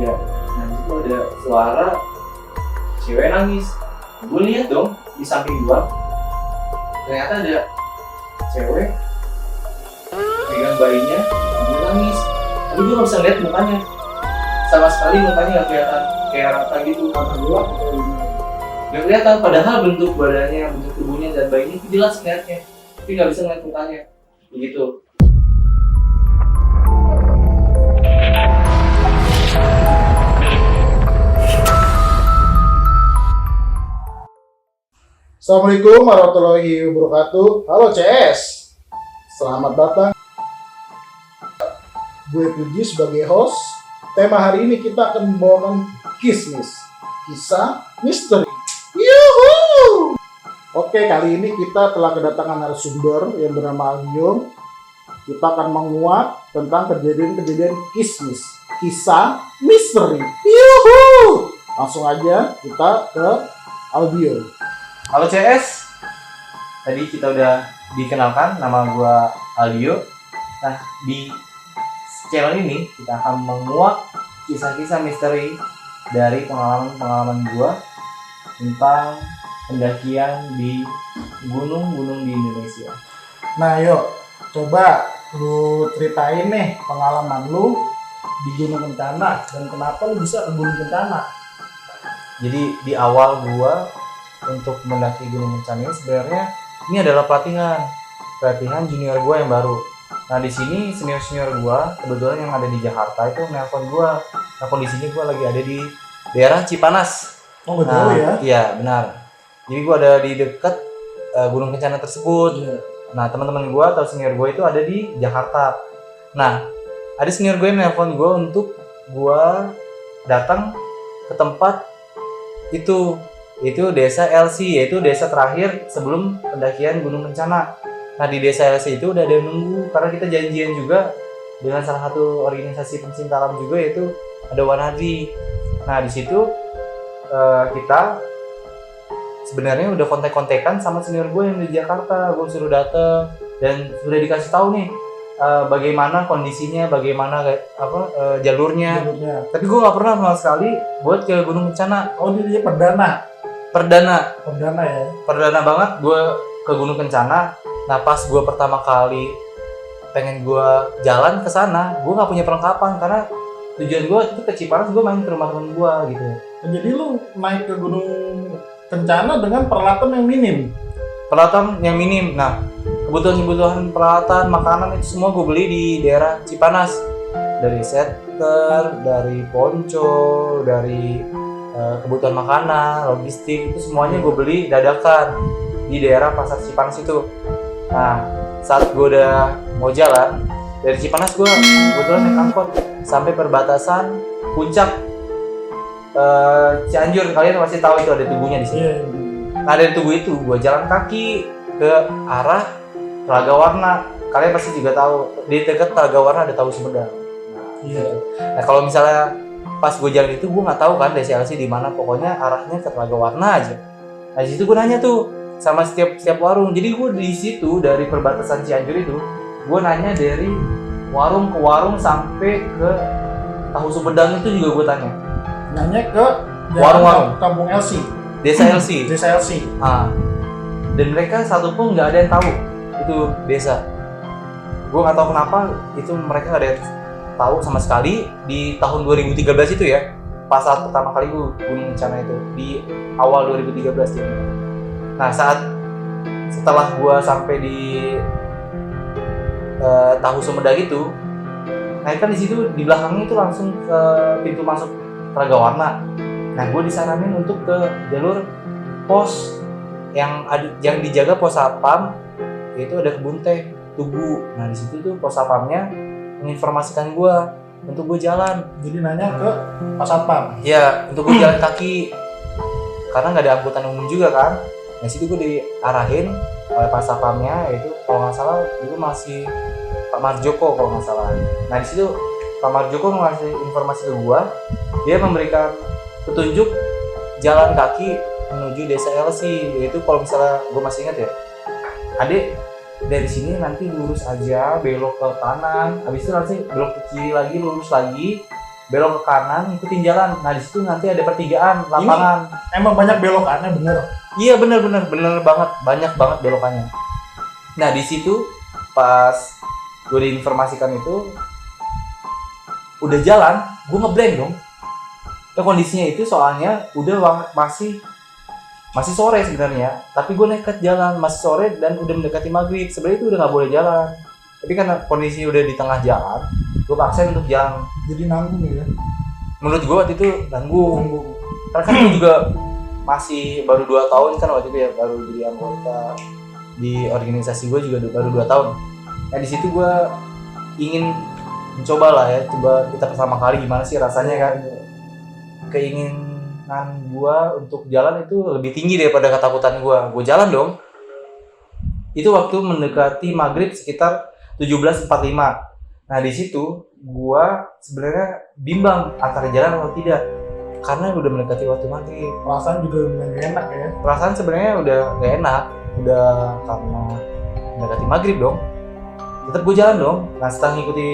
Ya, nah itu ada suara cewek nangis. Gue lihat dong di samping gua, ternyata ada cewek pegang bayinya, dia nangis. Tapi gue nggak bisa lihat mukanya, sama sekali mukanya nggak kelihatan, kayak rata gitu. Mata gua Nggak kelihatan, padahal bentuk badannya, bentuk tubuhnya dan bayinya itu jelas kelihatannya, tapi nggak bisa ngeliat mukanya, begitu. Assalamualaikum warahmatullahi wabarakatuh. Halo CS, selamat datang. Gue Puji sebagai host. Tema hari ini kita akan membawakan kisah misteri. Yuhu! Oke, kali ini kita telah kedatangan narasumber yang bernama Aldio. Kita akan menguak tentang kejadian-kejadian kisah misteri. Yuhu! Langsung aja kita ke Aldio. Halo CS, tadi kita udah dikenalkan, nama gua Aldio. Nah, di channel ini kita akan menguak kisah-kisah misteri dari pengalaman-pengalaman gua tentang pendakian di gunung-gunung di Indonesia. Nah, yuk, coba lu ceritain nih pengalaman lu di Gunung Kencana dan kenapa lu bisa ke Gunung Kencana. Jadi di awal gua untuk mendaki Gunung Kencana ini sebenarnya ini adalah pelatihan junior gua yang baru. Nah, di sini senior gua kebetulan yang ada di Jakarta itu nelpon gua. Nah, kondisinya gua lagi ada di daerah Cipanas. Oh, betul ya? Iya, benar. Jadi gua ada di dekat Gunung Kencana tersebut. Iya. Nah, teman-teman gua atau senior gua itu ada di Jakarta. Nah, ada senior gue yang nelpon gua untuk gua datang ke tempat itu desa LC, yaitu desa terakhir sebelum pendakian Gunung Kencana. Nah, di desa LC itu udah ada yang nunggu karena kita janjian juga dengan salah satu organisasi pencinta alam juga, yaitu ada Wanadi. Nah, di situ kita sebenarnya udah kontak-kontakan sama senior gue yang di Jakarta. Gue suruh datang dan sudah dikasih tahu nih bagaimana kondisinya, bagaimana jalurnya. Tapi gue nggak pernah sama sekali buat ke Gunung Kencana. Oh, dia perdana ya? Perdana banget gue ke Gunung Kencana. Nah, pas gue pertama kali pengen gue jalan ke sana, gue nggak punya perlengkapan karena tujuan gue itu ke Cipanas, gue main ke rumah temen gue gitu. Jadi lu naik ke Gunung Kencana dengan peralatan yang minim. Nah, kebutuhan peralatan, makanan itu semua gue beli di daerah Cipanas. Dari setter, dari ponco, dari kebutuhan makanan, logistik, itu semuanya gue beli dadakan di daerah Pasar Cipanas itu. Nah, saat gue udah mau jalan dari Cipanas, gue kebetulan naik angkot sampai perbatasan Puncak Cianjur. Kalian pasti tahu itu ada tubuhnya di sini. Nah, dari tubuh itu gue jalan kaki ke arah Telaga Warna. Kalian pasti juga tahu di dekat Telaga Warna ada Tahu Sumedang. Nah, kalau misalnya pas gue jalan itu gue nggak tahu kan destinasi di mana, pokoknya arahnya ke Telaga Warna aja. Nah, di situ gue nanya tuh sama setiap warung. Jadi gue di situ dari perbatasan Cianjur itu gue nanya dari warung ke warung sampai ke Tahu Sumedang itu juga gue tanya. Nanya ke warung-warung Kampung LC. Desa LC. Desa LC. Dan mereka satu pun nggak ada yang tahu itu desa. Gue nggak tahu kenapa itu mereka nggak ada yang tahu sama sekali. Di tahun 2013 itu ya, pas saat pertama kali gue Gunung Kencana itu di awal 2013 ya. Nah, setelah gue sampai di Tahu Sumedang itu, nah kan di situ di belakangnya itu langsung ke pintu masuk Telaga Warna. Nah, gue disaranin untuk ke jalur pos yang dijaga pos satpam, yaitu ada kebun teh Tugu. Nah, di situ tuh pos satpamnya menginformasikan gue untuk gue jalan. Jadi nanya ke Pak Satpam. Iya, untuk gue jalan kaki karena nggak ada angkutan umum juga kan. Nah, situ gue diarahin oleh Pak Satpamnya, yaitu kalau nggak salah itu masih Pak Marjoko kalau nggak salah. Nah, di situ Pak Marjoko ngasih informasi ke gue, dia memberikan petunjuk jalan kaki menuju desa LC, yaitu kalau misalnya gue masih ingat ya, adik dari sini nanti lurus aja, belok ke kanan, habis itu nanti belok ke kiri lagi, lurus lagi, belok ke kanan, ikutin jalan. Nah di situ nanti ada pertigaan, lapangan. Emang banyak belokannya bener. Iya bener banget, banyak banget belokannya. Nah di situ pas gue diinformasikan itu udah jalan, gue ngeblank dong. Nah, kondisinya itu soalnya udah masih sore sebenarnya, tapi gue nekat jalan masih sore dan udah mendekati maghrib. Sebenarnya itu udah nggak boleh jalan, tapi karena kondisinya udah di tengah jalan, gue paksain untuk jalan. Jadi nanggung ya? Menurut gue waktu itu nanggung. Karena kan gue juga masih baru 2 tahun kan waktu itu ya, baru jadi anggota di organisasi gue juga baru 2 tahun. Nah di situ gue ingin mencoba lah ya, coba kita pertama kali gimana sih rasanya kan. Keinginan gue untuk jalan itu lebih tinggi daripada ketakutan gue. Gue jalan dong. Itu waktu mendekati maghrib sekitar 17.45. Nah di situ gue sebenarnya bimbang antara jalan atau tidak, karena udah mendekati waktu maghrib. Perasaan juga gak enak ya? Perasaan sebenarnya udah gak enak, udah karena mendekati maghrib dong. Tetap gue jalan dong. Nah setelah ngikuti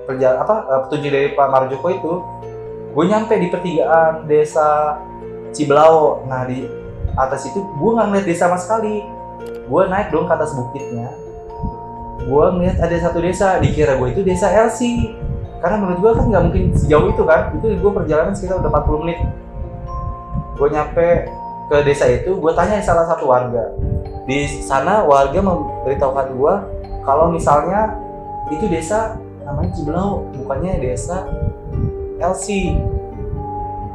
petunjuk dari Pak Marjoko itu, gue nyampe di pertigaan desa Cibelau. Nah di atas itu gue nggak ngeliat desa sama sekali. Gue naik dong ke atas bukitnya. Gue ngeliat ada satu desa, dikira gue itu desa LC. Karena menurut gue kan nggak mungkin sejauh itu kan. Itu gue perjalanan sekitar udah 40 menit. Gue nyampe ke desa itu, gue tanya salah satu warga. Di sana warga memberitahukan gue kalau misalnya itu desa namanya Cibelau, bukannya desa LC.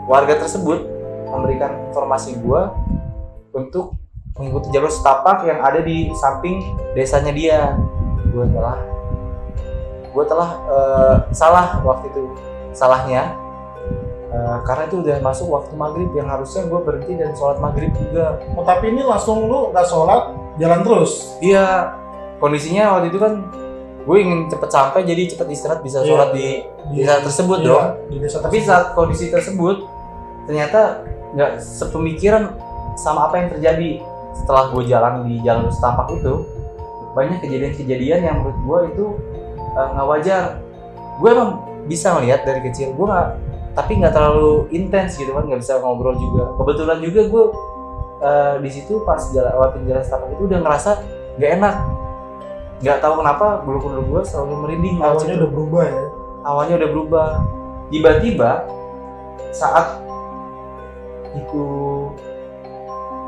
Warga tersebut memberikan informasi gue untuk mengikuti jalur setapak yang ada di samping desanya dia. Gue telah salah waktu itu. Salahnya karena itu udah masuk waktu maghrib yang harusnya gue berhenti dan sholat maghrib juga. Oh, tapi ini langsung lu gak sholat, jalan terus? Iya, kondisinya waktu itu kan gue ingin cepet sampai, jadi cepet istirahat bisa sholat di desa tersebut dong. Di desa Tapi saat kondisi tersebut ternyata nggak sepemikiran sama apa yang terjadi. Setelah gue jalan di jalur setapak itu, banyak kejadian-kejadian yang menurut gue itu nggak wajar. Gue emang bisa ngeliat dari kecil, gue tapi nggak terlalu intens gitu kan, nggak bisa ngobrol juga. Kebetulan juga gue di situ pas lewatin jalan setapak itu udah ngerasa nggak enak. Nggak tahu kenapa bulu-bulu gue selalu merinding. Awalnya udah berubah ya? Awalnya udah berubah. Tiba-tiba saat itu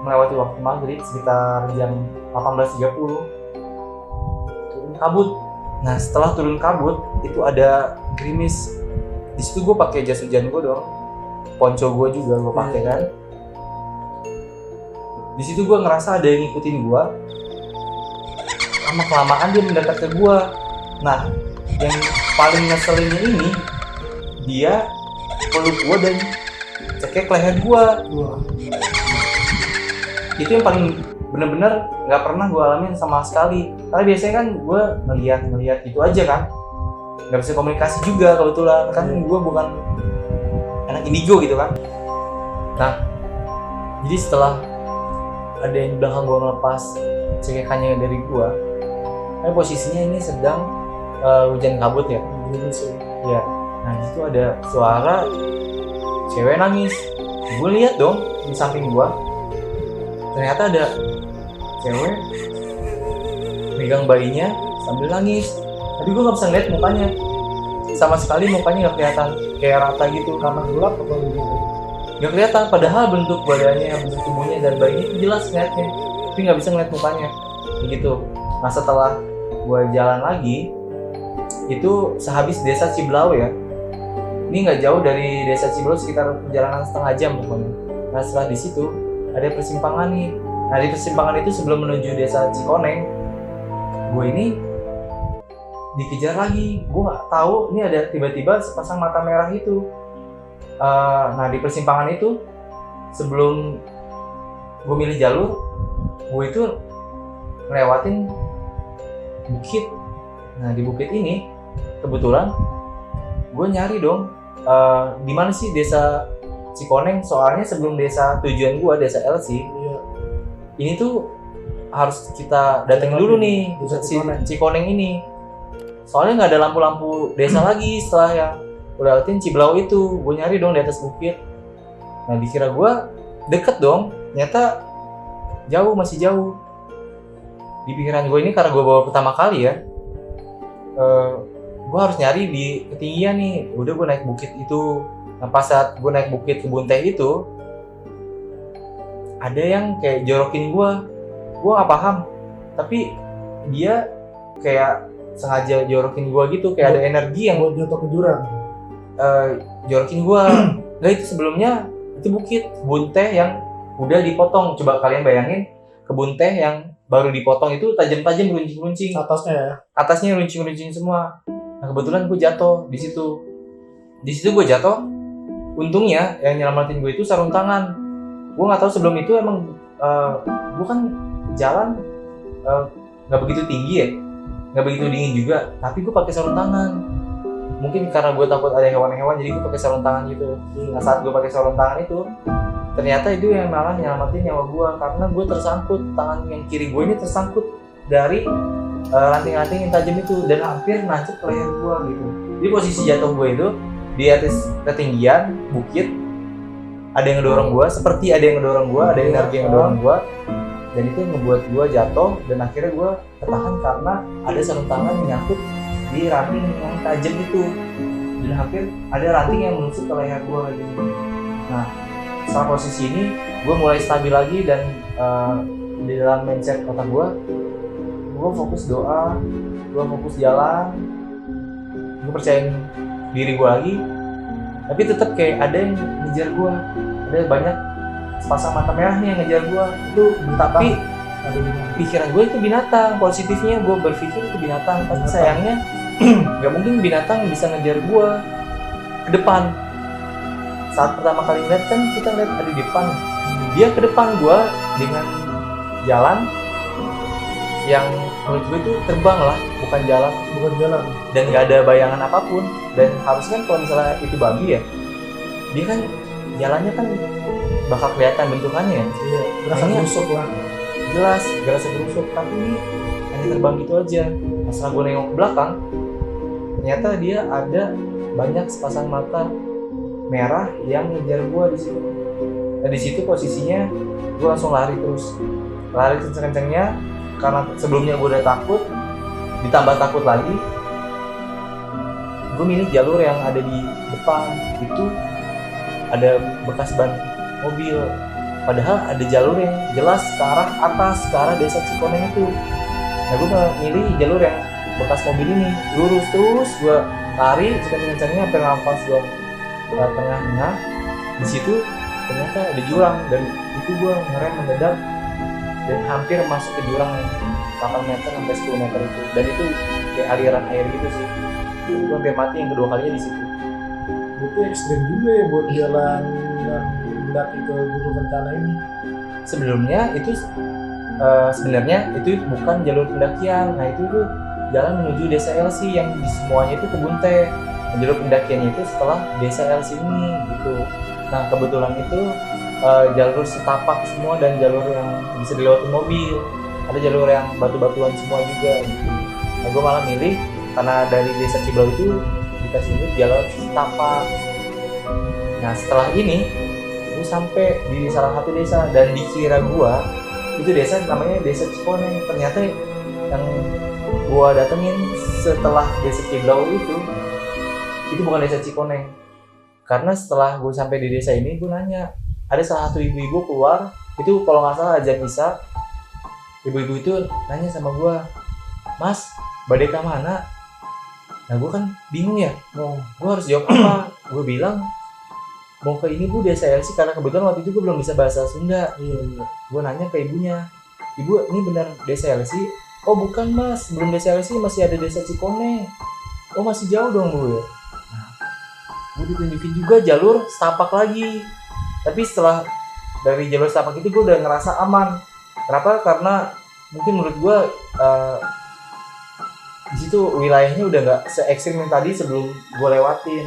melewati waktu maghrib sekitar jam 18.30 turun kabut. Nah setelah turun kabut itu ada gerimis. Di situ gue pakai jas hujan gue dong, ponco gue juga gue pakai kan. Di situ gue ngerasa ada yang ngikutin gue. Lama kelamaan dia mendekat ke gue. Nah yang paling ngeselinnya ini, dia peluk gue dan cekek leher gue. Itu yang paling bener-bener nggak pernah gue alamin sama sekali. Karena biasanya kan gue ngeliat gitu aja kan, nggak bisa komunikasi juga kebetulan kan gue bukan anak indigo gitu kan. Nah jadi setelah ada yang belakang gue ngelepas cekekannya dari gue, posisinya ini sedang hujan kabut ya. Ya. Nah di situ ada suara cewek nangis. Gue lihat dong di samping gue, ternyata ada cewek megang bayinya sambil nangis. Tapi gue nggak bisa ngeliat mukanya sama sekali, mukanya nggak kelihatan, kayak rata gitu karena gelap atau gitu. Nggak kelihatan, padahal bentuk badannya, bentuk tubuhnya dan bayinya itu jelas ngeliatnya, tapi nggak bisa ngeliat mukanya begitu. Nah setelah gue jalan lagi, itu sehabis desa Cibelau ya, ini nggak jauh dari desa Cibelau, sekitar perjalanan setengah jam pokoknya. Nah setelah di situ ada persimpangan nih. Nah di persimpangan itu sebelum menuju desa Cikoneng, gue ini dikejar lagi. Gue nggak tahu ini ada tiba-tiba sepasang mata merah itu. Nah di persimpangan itu sebelum gue milih jalur, gue itu ngelewatin bukit. Nah di bukit ini kebetulan gue nyari dong di mana sih desa Cikoneng, soalnya sebelum desa tujuan gue, desa LC, ini tuh harus kita datengin dulu nih desa Cikoneng ini. Soalnya nggak ada lampu-lampu desa lagi setelah yang gue lewatin Cibelau itu, gue nyari dong di atas bukit. Nah dikira gue deket dong, ternyata jauh, masih jauh. Di pikiran gue ini karena gue bawa pertama kali ya, gue harus nyari di ketinggian nih. Udah gue naik bukit itu. Nah pas saat gue naik bukit Kebun Teh itu, ada yang kayak jorokin gue nggak paham, tapi dia kayak sengaja jorokin gue gitu, kayak ada energi yang buat jatuh ke jurang. Jorokin gue. Nggak, itu sebelumnya itu bukit Kebun Teh yang udah dipotong. Coba kalian bayangin kebun teh yang baru dipotong itu tajam-tajam, runcing-runcing. Atasnya ya? Atasnya runcing-runcing semua. Nah kebetulan gue jatuh di situ. Di situ gue jatuh. Untungnya yang nyelamatin gue itu sarung tangan. Gue nggak tahu sebelum itu emang gue kan jalan nggak begitu tinggi ya, nggak begitu dingin juga. Tapi gue pakai sarung tangan. Mungkin karena gue takut ada hewan-hewan, jadi gue pakai sarung tangan gitu. Nah saat gue pakai sarung tangan itu, ternyata itu yang malah nyelamatin nyawa gue, karena gue tersangkut, tangan yang kiri gue ini tersangkut dari ranting-ranting yang tajam itu dan hampir nancep ke leher gue gitu. Jadi posisi jatuh gue itu di atas ketinggian bukit, ada yang ngedorong gue, seperti ada yang ngedorong gue, ada energi yang ngedorong gue, dan itu ngebuat gue jatuh dan akhirnya gue ketahan karena ada sarung tangan yang nyangkut di ranting yang tajam itu dan hampir ada ranting yang menusuk ke leher gue gitu. Nah setelah posisi ini gue mulai stabil lagi dan di dalam mindset otak gue fokus doa, gue fokus jalan, gue percayain diri gue lagi. Tapi tetap kayak ada yang ngejar gue, ada banyak sepasang mata merah nih yang ngejar gue itu. Tapi pikiran gue itu binatang, positifnya gue berpikir itu binatang, tapi sayangnya nggak mungkin binatang bisa ngejar gue ke depan. Saat pertama kali lihat kan kita lihat ada di depan, dia ke depan gue dengan jalan yang menurut gue itu terbang lah, bukan jalan dan nggak ada bayangan apapun. Dan harusnya kan kalau misalnya itu babi ya, dia kan jalannya kan bakal kelihatan bentukannya ya. Iya, berasa busuk lah. Jelas, berasa busuk, tapi ini hanya terbang gitu aja. Nah, setelah gue nengok ke belakang, ternyata dia ada banyak sepasang mata merah yang ngejar gue di situ. Nah di situ posisinya gue langsung lari terus, lari kenceng-kencengnya karena sebelumnya gue udah takut, ditambah takut lagi. Gue milih jalur yang ada di depan itu ada bekas ban mobil, padahal ada jalur yang jelas ke arah atas, ke arah desa Cikoneng itu. Nah gue milih jalur yang bekas mobil ini, lurus terus gue lari kenceng-kencengnya sampai ngampas gue ke tengah-tengah. Di situ ternyata ada jurang dan itu gue ngerem mendadak dan hampir masuk ke jurang yang 8 meter sampai 10 meter itu, dan itu kayak aliran air gitu sih. Gue hampir mati yang kedua kalinya di situ. Itu ekstrim juga ya buat jalan yang mendaki ke Gunung Kencana ini. Sebelumnya itu sebenarnya itu bukan jalur pendakian. Nah itu tuh jalan menuju desa LC yang di semuanya itu kebun teh. Nah, jalur pendakiannya itu setelah desa LC ini gitu. Nah kebetulan itu jalur setapak semua dan jalur yang bisa dilewatin mobil. Ada jalur yang batu-batuan semua juga gitu. Nah gue malah milih karena dari desa Cibelau itu dikasih jalur setapak. Nah setelah ini gue sampai di salah satu desa dan dikira gue itu desa namanya desa Cikoneng. Ternyata yang gue datengin setelah desa Cibelau itu bukan desa Cikoneng. Karena setelah gue sampai di desa ini, gue nanya, ada salah satu ibu-ibu keluar, itu kalau nggak salah azan Isya. Ibu-ibu itu nanya sama gue, "Mas, Badeka mana?" Nah gue kan bingung ya, gue harus jawab apa? Gue bilang mau ke ini Bu, desa LC, karena kebetulan waktu itu gue belum bisa bahasa Sunda. Gue nanya ke ibunya, "Ibu, ini benar desa LC?" "Oh bukan Mas, belum desa LC, masih ada desa Cikoneng." "Oh masih jauh dong Bu ya." Nah, gue ditunjukin juga jalur setapak lagi. Tapi setelah dari jalur setapak itu gue udah ngerasa aman. Kenapa? Karena mungkin menurut gue di situ wilayahnya udah nggak se-ekstrim yang tadi sebelum gue lewatin.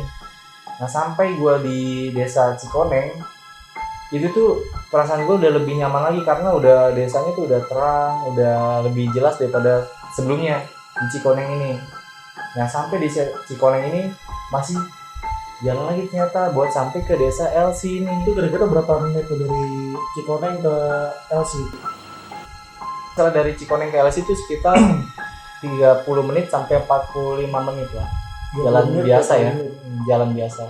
Nah sampai gue di desa Cikoneng itu tuh perasaan gue udah lebih nyaman lagi karena udah desanya tuh udah terang, udah lebih jelas daripada sebelumnya di Cikoneng ini. Nah sampai di Cikoneng ini masih jalan lagi ternyata buat sampai ke desa LC ini. Itu kira-kira berapa menit tuh dari Cikoneng ke LC? Setelah dari Cikoneng ke LC itu sekitar 30 menit sampai 45 menit lah. Jalan 20 menit, biasa 40 ya, menit. jalan biasa.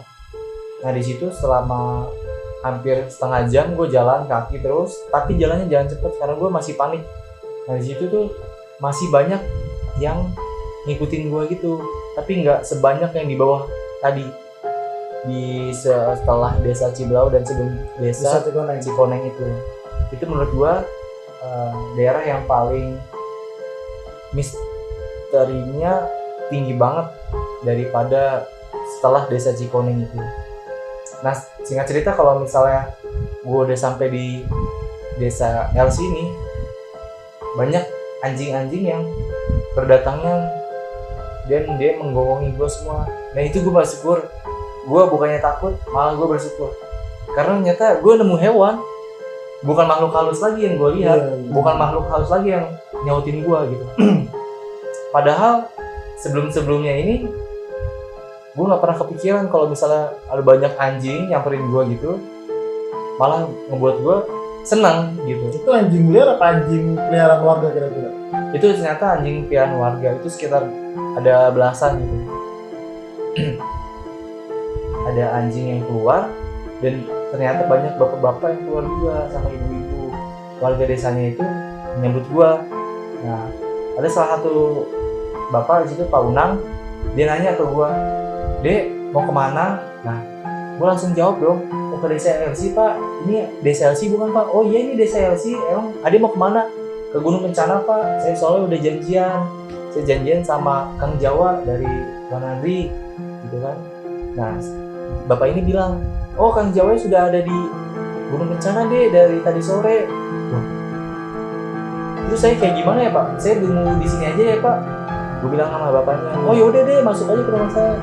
Nah di situ selama hampir setengah jam gue jalan kaki terus, tapi jalannya jangan cepet karena gue masih panik. Nah di situ tuh masih banyak yang ngikutin gue gitu, tapi nggak sebanyak yang di bawah tadi di setelah desa Ciblau dan sebelum Bisa desa Cikoneng. Cikoneng itu menurut gue daerah yang paling misterinya tinggi banget daripada setelah desa Cikoneng itu. Nah singkat cerita kalau misalnya gue udah sampai di desa LC ini, banyak anjing-anjing yang berdatangan dan dia menggongongi gue semua. Nah itu gue bersyukur, gue bukannya takut, malah gue bersyukur karena ternyata gue nemu hewan, bukan makhluk halus lagi yang gue lihat, Iya. bukan makhluk halus lagi yang nyautin gue gitu. Padahal sebelum-sebelumnya ini gue nggak pernah kepikiran kalau misalnya ada banyak anjing nyamperin gue gitu, malah ngebuat gue senang gitu. Itu anjing liar apa anjing peliharaan warga kira-kira? Itu ternyata anjing peliharaan warga, itu sekitar ada belasan gitu. Ada anjing yang keluar dan ternyata banyak bapak-bapak yang keluar juga sama ibu-ibu. Warga desanya itu menyambut gua. Nah, ada salah satu bapak di situ, Pak Unang, dia nanya ke gua, "Dek, mau kemana?" Nah, gua langsung jawab dong, "Mau ke desa LC, Pak. Ini desa LC bukan, Pak?" "Oh iya, ini desa LC. Emang Ade mau kemana?" "Ke Gunung Kencana, Pak. Saya soalnya udah janjian. Saya janjian sama Kang Jawa dari Wanadri." Gitu kan. Nah, bapak ini bilang, "Oh, Kang Jawa sudah ada di Gunung Kencana deh dari tadi sore." Loh, terus saya kayak gimana ya Pak? Saya tunggu di sini aja ya Pak. Gue bilang sama bapaknya, "Oh yaudah deh, masuk aja ke rumah saya."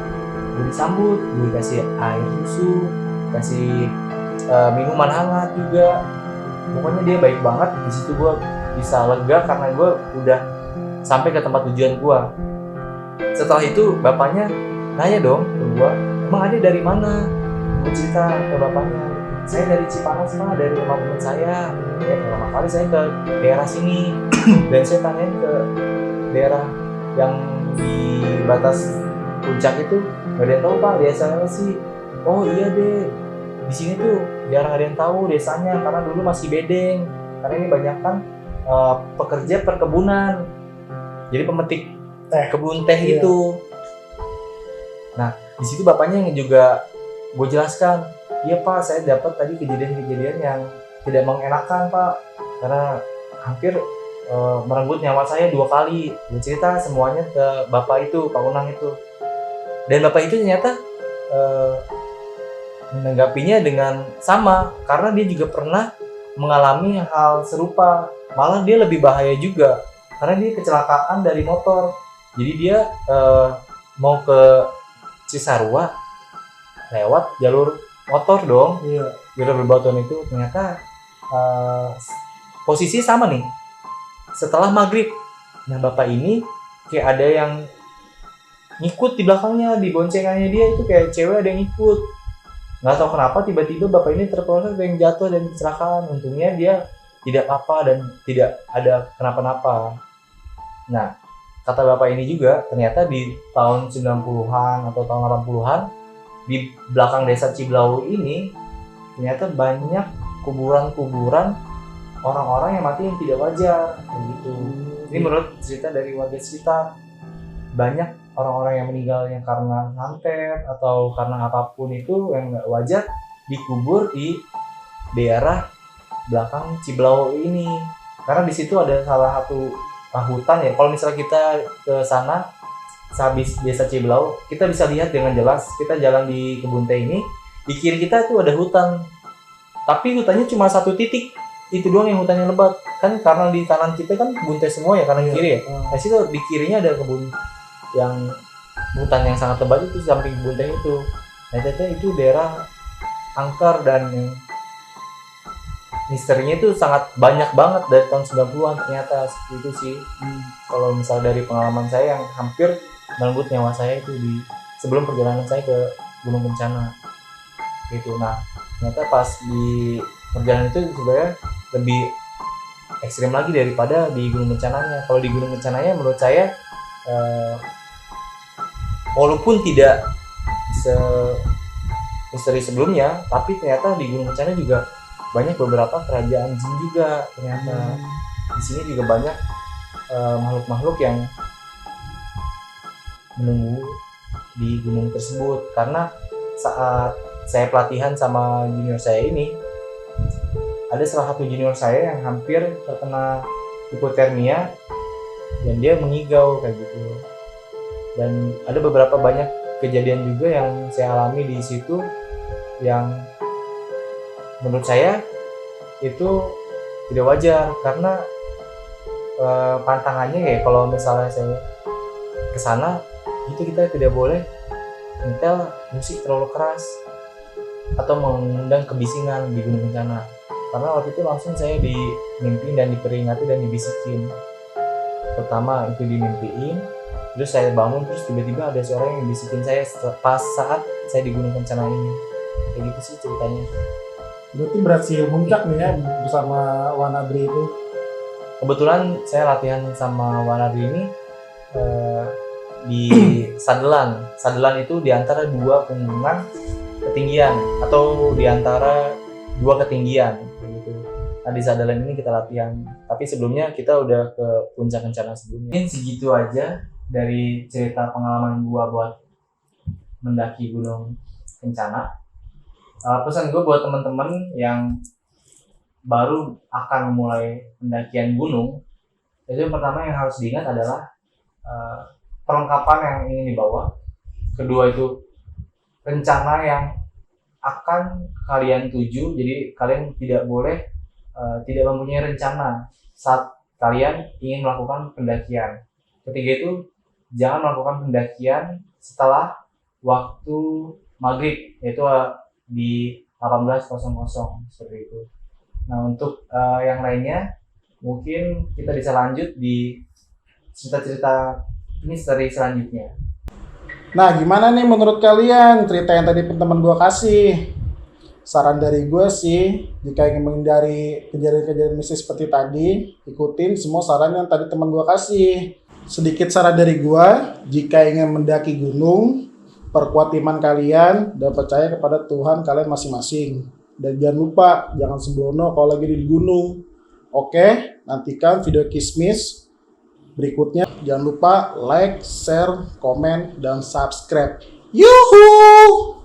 Gue disambut, gue kasih air susu, kasih minuman hangat juga. Pokoknya dia baik banget. Di situ gue bisa lega karena gue udah sampai ke tempat tujuan gue. Setelah itu bapaknya nanya dong ke gue, "Emang Ade dari mana?" Gue cerita ke bapaknya, "Saya dari Cipanas Pak, dari rumah teman saya. Ya pertama kali saya ke daerah sini." Dan saya tanyain ke daerah yang di batas puncak itu, "Gak ada yang tahu Pak desanya sih." "Oh iya deh, di sini tuh jarang ada yang tahu desanya karena dulu masih bedeng. Karena ini banyak kan pekerja perkebunan, jadi pemetik kebun teh Iya. itu." Nah di situ bapaknya yang juga gue jelaskan, "Iya Pak, saya dapat tadi kejadian-kejadian yang tidak mengenakan Pak, karena hampir merenggut nyawa saya 2 kali." Gue cerita semuanya ke bapak itu, Pak Unang itu. Dan bapak itu ternyata menanggapinya dengan sama, karena dia juga pernah mengalami hal serupa. Malah dia lebih bahaya juga, karena dia kecelakaan dari motor. Jadi dia mau ke Cisarua lewat jalur motor dong, Iya. jalur berbatuan itu. Ternyata posisi sama nih setelah maghrib. Nah bapak ini kayak ada yang ngikut di belakangnya, di boncengannya dia itu kayak cewek ada yang ikut. Nggak tahu kenapa tiba-tiba bapak ini terproses yang jatuh dan kecelakaan. Untungnya dia tidak apa dan tidak ada kenapa-napa. Nah kata bapak ini juga ternyata di tahun 90-an atau tahun 80-an di belakang desa Ciblau ini ternyata banyak kuburan-kuburan orang-orang yang mati yang tidak wajar begitu. Ini menurut cerita dari warga sekitar, banyak orang-orang yang meninggal yang karena santet atau karena apapun itu yang nggak wajar dikubur di daerah belakang Ciblau ini. Karena di situ ada salah satu hutan ya. Kalau misalnya kita ke sana sehabis desa Ciblau, kita bisa lihat dengan jelas. Kita jalan di kebun teh ini, di kiri kita tuh ada hutan. Tapi hutannya cuma satu titik. Itu doang yang hutannya lebat. Kan karena di kanan kita kan kebun teh semua ya, kanan kiri ya. Nah situ di kirinya ada kebun yang hutan yang sangat lebat itu samping kebun teh itu. Nah itu daerah angker dan yang misterinya itu sangat banyak banget dari tahun 90-an ternyata seperti itu sih. Kalau misal dari pengalaman saya yang hampir merenggut nyawa saya itu di sebelum perjalanan saya ke gunung bencana gitu. Nah ternyata pas di perjalanan itu sebenarnya lebih ekstrim lagi daripada di gunung bencananya. Kalau di gunung bencananya menurut saya walaupun tidak se misteri sebelumnya, tapi ternyata di gunung bencana juga banyak beberapa kerajaan jin juga ternyata. Di sini juga banyak makhluk-makhluk yang menunggu di gunung tersebut. Karena saat saya pelatihan sama junior saya ini, ada salah satu junior saya yang hampir terkena hipotermia dan dia mengigau kayak gitu. Dan ada beberapa banyak kejadian juga yang saya alami di situ yang menurut saya itu tidak wajar, karena pantangannya ya kalau misalnya saya kesana itu kita tidak boleh nyetel musik terlalu keras atau mengundang kebisingan di gunung bencana. Karena waktu itu langsung saya dimimpiin dan diperingati dan dibisikin. Pertama itu dimimpiin, terus saya bangun, terus tiba-tiba ada suara yang bisikin saya pas saat saya di gunung bencana ini. Kayak gitu sih ceritanya. Berarti berhasil muncak nih ya bersama Wanadri itu. Kebetulan saya latihan sama Wanadri ini di Sadelan. Sadelan itu di antara dua punggungan ketinggian atau di antara dua ketinggian gitu. Nah di Sadelan ini kita latihan. Tapi sebelumnya kita udah ke puncak kencana sebelumnya. Mungkin segitu aja dari cerita pengalaman gua buat mendaki gunung kencana. Pesan gue buat teman-teman yang baru akan memulai pendakian gunung, itu yang pertama yang harus diingat adalah perlengkapan yang ingin dibawa. Kedua itu rencana yang akan kalian tuju, jadi kalian tidak boleh tidak mempunyai rencana saat kalian ingin melakukan pendakian. Ketiga itu jangan melakukan pendakian setelah waktu maghrib, yaitu di 18.00 seperti itu. Nah untuk yang lainnya mungkin kita bisa lanjut di cerita-cerita misteri selanjutnya. Nah gimana nih menurut kalian cerita yang tadi teman gue kasih? Saran dari gue sih, jika ingin menghindari kejadian-kejadian mistis seperti tadi, ikutin semua saran yang tadi teman gue kasih. Sedikit saran dari gue, jika ingin mendaki gunung, perkuat iman kalian dan percaya kepada Tuhan kalian masing-masing. Dan jangan lupa, jangan sembrono kalau lagi di gunung. Oke, nantikan video Kismis berikutnya. Jangan lupa like, share, komen, dan subscribe. Yuhuu!